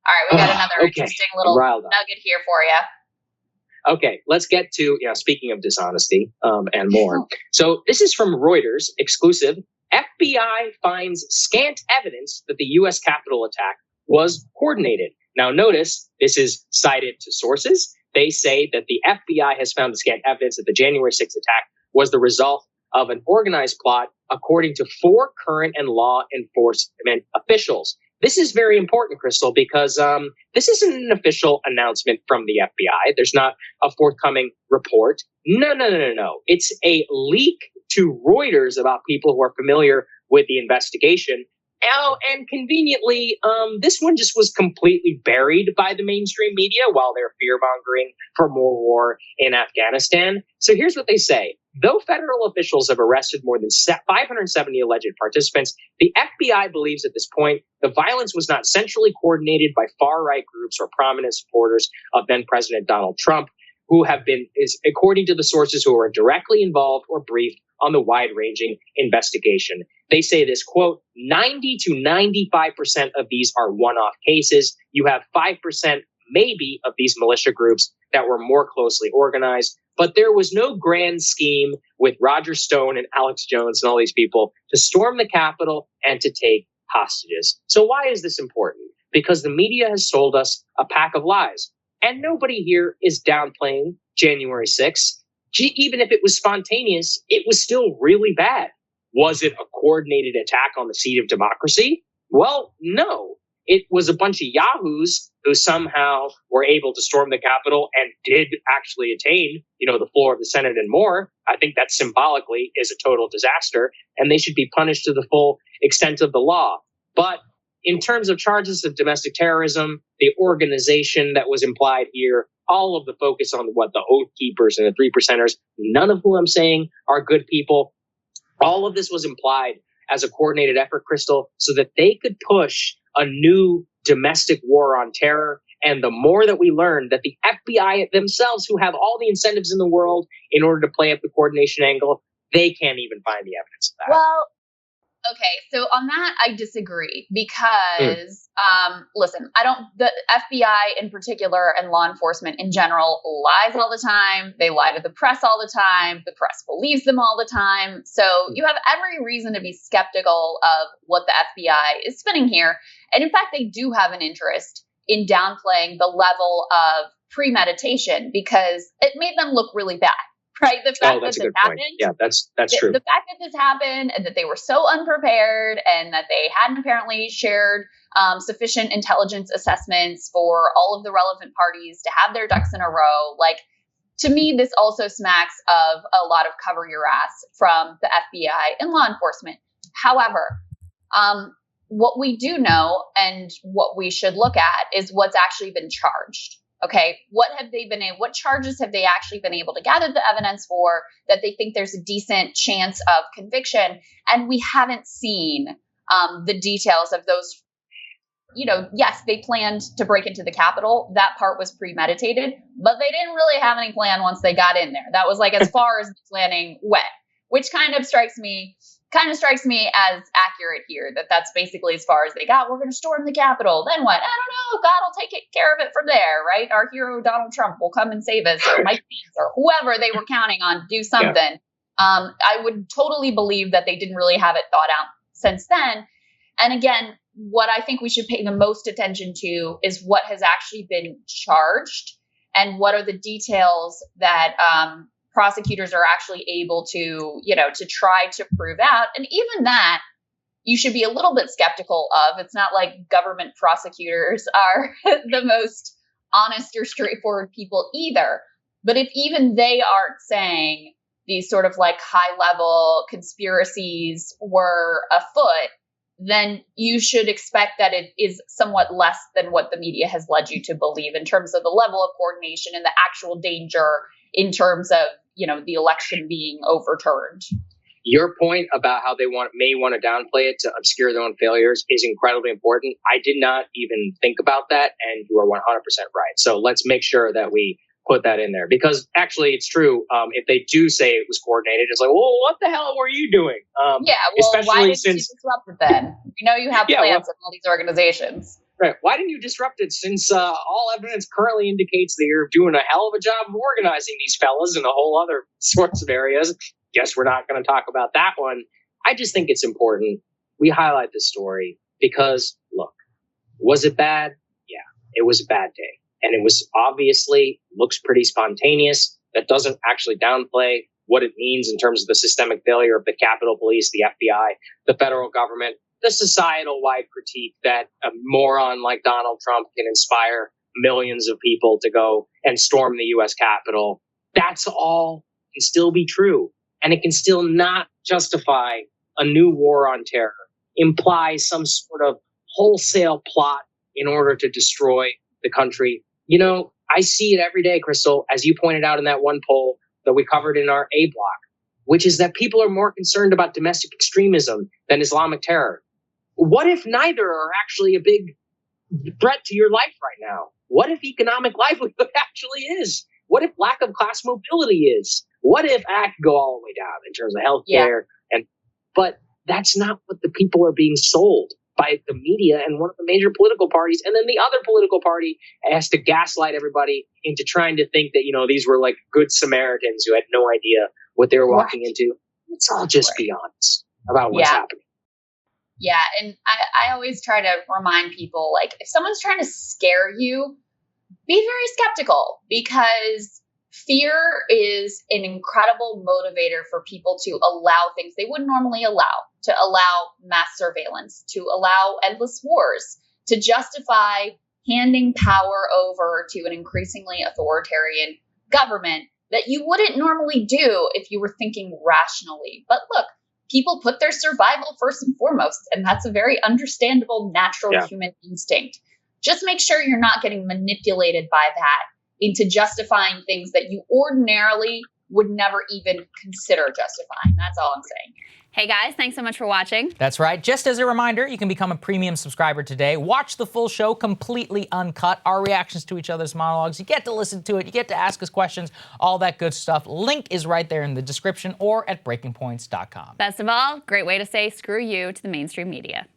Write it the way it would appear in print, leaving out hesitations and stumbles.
All right, we got another interesting little nugget here for you. Okay, let's get to, speaking of dishonesty and more. So this is from Reuters, exclusive. FBI finds scant evidence that the U.S. Capitol attack was coordinated. Now notice, this is cited to sources. They say that the FBI has found scant evidence that the January 6th attack was the result of an organized plot, according to 4 current and law enforcement officials. This is very important, Krystal, because this isn't an official announcement from the FBI. There's not a forthcoming report. No. It's a leak to Reuters about people who are familiar with the investigation. And conveniently, this one just was completely buried by the mainstream media while they're fear-mongering for more war in Afghanistan. So here's what they say. Though federal officials have arrested more than 570 alleged participants, the FBI believes at this point the violence was not centrally coordinated by far-right groups or prominent supporters of then-President Donald Trump, who have been, according to the sources who are directly involved or briefed on the wide-ranging investigation. They say this, quote, 90 to 95% of these are one-off cases. You have 5% maybe of these militia groups that were more closely organized. But there was no grand scheme with Roger Stone and Alex Jones and all these people to storm the Capitol and to take hostages. So why is this important? Because the media has sold us a pack of lies. And nobody here is downplaying January 6th. Even if it was spontaneous, it was still really bad. Was it a coordinated attack on the seat of democracy? Well, no. It was a bunch of yahoos who somehow were able to storm the Capitol and did actually attain, the floor of the Senate and more. I think that symbolically is a total disaster, and they should be punished to the full extent of the law. But in terms of charges of domestic terrorism, the organization that was implied here, all of the focus on what the Oath Keepers and the 3%ers, none of whom I'm saying are good people, all of this was implied as a coordinated effort, Krystal, so that they could push a new domestic war on terror. And the more that we learn that the FBI themselves, who have all the incentives in the world in order to play up the coordination angle, they can't even find the evidence of that. Well, okay, so on that, I disagree because, listen, the FBI in particular and law enforcement in general lies all the time. They lie to the press all the time. The press believes them all the time. So you have every reason to be skeptical of what the FBI is spinning here. And in fact, they do have an interest in downplaying the level of premeditation because it made them look really bad. Right. The fact that this happened. Yeah, that's true. The fact that this happened and that they were so unprepared and that they hadn't apparently shared sufficient intelligence assessments for all of the relevant parties to have their ducks in a row. Like, to me, this also smacks of a lot of cover your ass from the FBI and law enforcement. However, what we do know and what we should look at is what's actually been charged. Okay, what charges have they actually been able to gather the evidence for that they think there's a decent chance of conviction? And we haven't seen the details of those. Yes, they planned to break into the Capitol. That part was premeditated, but they didn't really have any plan once they got in there. That was like as far as the planning went, which kind of strikes me as accurate here, that's basically as far as they got. We're going to storm the Capitol. Then what? I don't know. God will take care of it from there, right? Our hero, Donald Trump, will come and save us, or Mike Pence, or whoever they were counting on to do something. Yeah. I would totally believe that they didn't really have it thought out since then. And again, what I think we should pay the most attention to is what has actually been charged and what are the details that prosecutors are actually able to, to try to prove out. And even that, you should be a little bit skeptical of. It's not like government prosecutors are the most honest or straightforward people either. But if even they aren't saying these sort of like high level conspiracies were afoot, then you should expect that it is somewhat less than what the media has led you to believe in terms of the level of coordination and the actual danger in terms of, the election being overturned. Your point about how they may want to downplay it to obscure their own failures is incredibly important. I did not even think about that, and you are 100% right. So let's make sure that we put that in there, because actually it's true. If they do say it was coordinated, it's like, well, what the hell were you doing? Why did you disrupt it then? You have plans in all these organizations. Right. Why didn't you disrupt it since all evidence currently indicates that you're doing a hell of a job of organizing these fellas in a whole other sorts of areas? Guess we're not going to talk about that one. I just think it's important we highlight this story because, look, was it bad? Yeah, it was a bad day. And it was obviously looks pretty spontaneous. That doesn't actually downplay what it means in terms of the systemic failure of the Capitol Police, the FBI, the federal government, the societal-wide critique that a moron like Donald Trump can inspire millions of people to go and storm the U.S. Capitol. That's all can still be true. And it can still not justify a new war on terror, imply some sort of wholesale plot in order to destroy the country. You know, I see it every day, Krystal, as you pointed out in that one poll that we covered in our A block, which is that people are more concerned about domestic extremism than Islamic terror. What if neither are actually a big threat to your life right now? What if economic livelihood actually is? What if lack of class mobility is? What if I could go all the way down in terms of healthcare? But that's not what the people are being sold by the media and one of the major political parties. And then the other political party has to gaslight everybody into trying to think that, you know, these were like good Samaritans who had no idea what they were walking into. Let's all just be honest about what's happening. Yeah. And I always try to remind people, like, if someone's trying to scare you, be very skeptical, because fear is an incredible motivator for people to allow things they wouldn't normally allow, to allow mass surveillance, to allow endless wars, to justify handing power over to an increasingly authoritarian government that you wouldn't normally do if you were thinking rationally. But look, people put their survival first and foremost, and that's a very understandable, natural human instinct. Just make sure you're not getting manipulated by that into justifying things that you ordinarily would never even consider justifying. That's all I'm saying. Hey guys, thanks so much for watching. That's right. Just as a reminder, you can become a premium subscriber today. Watch the full show completely uncut, our reactions to each other's monologues. You get to listen to it. You get to ask us questions, all that good stuff. Link is right there in the description or at breakingpoints.com. Best of all, great way to say screw you to the mainstream media.